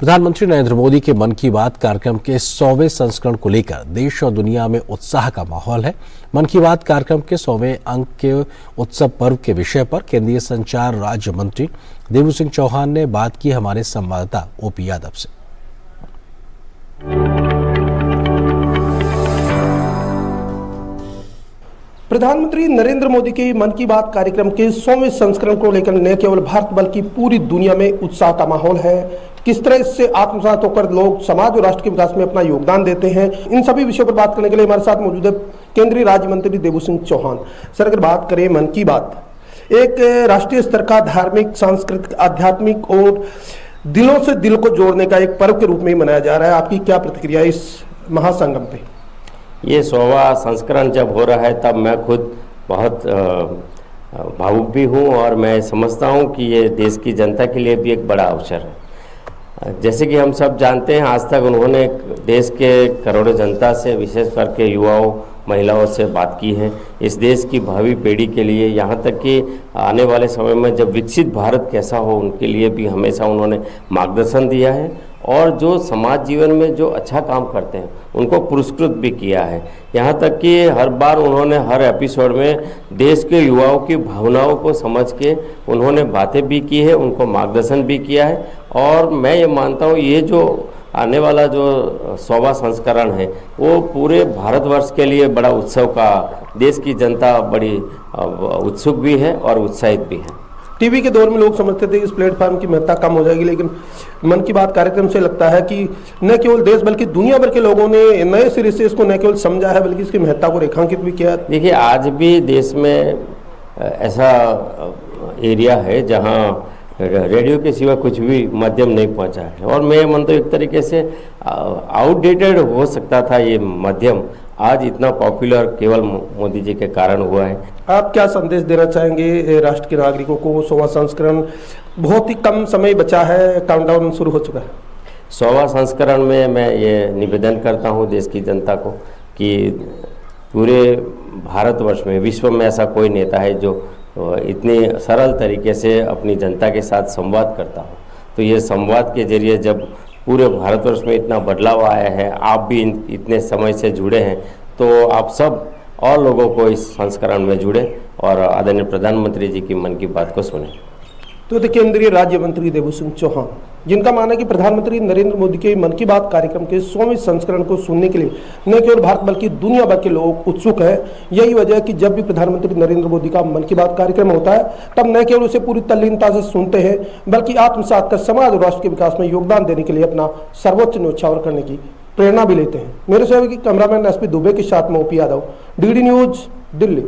प्रधानमंत्री नरेंद्र मोदी के मन की बात कार्यक्रम के 100वें संस्करण को लेकर देश और दुनिया में उत्साह का माहौल है। मन की बात कार्यक्रम के 100वें अंक के उत्सव पर्व के विषय पर केंद्रीय संचार राज्य मंत्री देवू सिंह चौहान ने बात की हमारे संवाददाता ओपी यादव से। प्रधानमंत्री नरेंद्र मोदी के मन की बात कार्यक्रम के 100वें संस्करण को लेकर न केवल भारत बल्कि पूरी दुनिया में उत्साह का माहौल है। किस तरह इससे आत्मसात होकर लोग समाज और राष्ट्र के विकास में अपना योगदान देते हैं, इन सभी विषयों पर बात करने के लिए हमारे साथ मौजूद है केंद्रीय राज्य मंत्री देवू सिंह चौहान। सर, अगर बात करें मन की बात, एक राष्ट्रीय स्तर का धार्मिक, सांस्कृतिक, आध्यात्मिक और दिलों से दिल को जोड़ने का एक पर्व के रूप में मनाया जा रहा है। आपकी क्या प्रतिक्रिया इस महासंगम पे? ये 100वां संस्करण जब हो रहा है तब मैं खुद बहुत भावुक भी हूँ और मैं समझता हूँ कि ये देश की जनता के लिए भी एक बड़ा अवसर है। जैसे कि हम सब जानते हैं, आज तक उन्होंने देश के करोड़ों जनता से, विशेष करके युवाओं, महिलाओं से बात की है इस देश की भावी पीढ़ी के लिए, यहाँ तक कि आने वाले समय में जब विकसित भारत कैसा हो उनके लिए भी हमेशा उन्होंने मार्गदर्शन दिया है और जो समाज जीवन में जो अच्छा काम करते हैं उनको पुरस्कृत भी किया है। यहाँ तक कि हर बार उन्होंने हर एपिसोड में देश के युवाओं की भावनाओं को समझ के उन्होंने बातें भी की है, उनको मार्गदर्शन भी किया है। और मैं ये मानता हूँ ये जो आने वाला जो 100वां संस्करण है वो पूरे भारतवर्ष के लिए बड़ा उत्सव का, देश की जनता बड़ी उत्सुक भी है और उत्साहित भी है। टीवी के दौर में लोग समझते थे कि इस प्लेटफॉर्म की महत्ता कम हो जाएगी, लेकिन मन की बात कार्यक्रम से लगता है कि न केवल देश बल्कि दुनिया भर के लोगों ने नए सिरे से इसको न केवल समझा है बल्कि इसकी महत्ता को रेखांकित भी किया। देखिए, आज भी देश में ऐसा एरिया है जहां रेडियो के सिवा कुछ भी माध्यम नहीं पहुंचा है और मैं मानता हूँ एक तरीके से आउटडेटेड हो सकता था ये माध्यम, आज इतना पॉपुलर केवल मोदी जी के कारण हुआ है। आप क्या संदेश देना चाहेंगे राष्ट्र के नागरिकों को? 100वां संस्करण बहुत ही कम समय बचा है, काउंटडाउन शुरू हो चुका है। 100वां संस्करण में मैं ये निवेदन करता हूँ देश की जनता को कि पूरे भारतवर्ष में, विश्व में ऐसा कोई नेता है जो इतनी सरल तरीके से अपनी जनता के साथ संवाद करता हो। तो ये संवाद के जरिए जब पूरे भारतवर्ष में इतना बदलाव आया है, आप भी इतने समय से जुड़े हैं, तो आप सब और लोगों को इस संस्करण में जुड़े और आदरणीय प्रधानमंत्री जी की मन की बात को सुने। तो केंद्रीय राज्य मंत्री देवू सिंह चौहान, जिनका मानना है कि प्रधानमंत्री नरेंद्र मोदी के मन की बात कार्यक्रम के 100वें संस्करण को सुनने के लिए न केवल भारत बल्कि दुनिया भर के लोग उत्सुक हैं। यही वजह है कि जब भी प्रधानमंत्री नरेंद्र मोदी का मन की बात कार्यक्रम होता है तब न केवल उसे पूरी तल्लीनता से सुनते हैं बल्कि आत्मसात कर समाज और राष्ट्र के विकास में योगदान देने के लिए अपना सर्वोच्च न्यौछावर करने की प्रेरणा भी लेते हैं। मेरे सहयोगी कैमरामैन एसपी दुबे के साथ में OP Yadav, DD news, Delhi.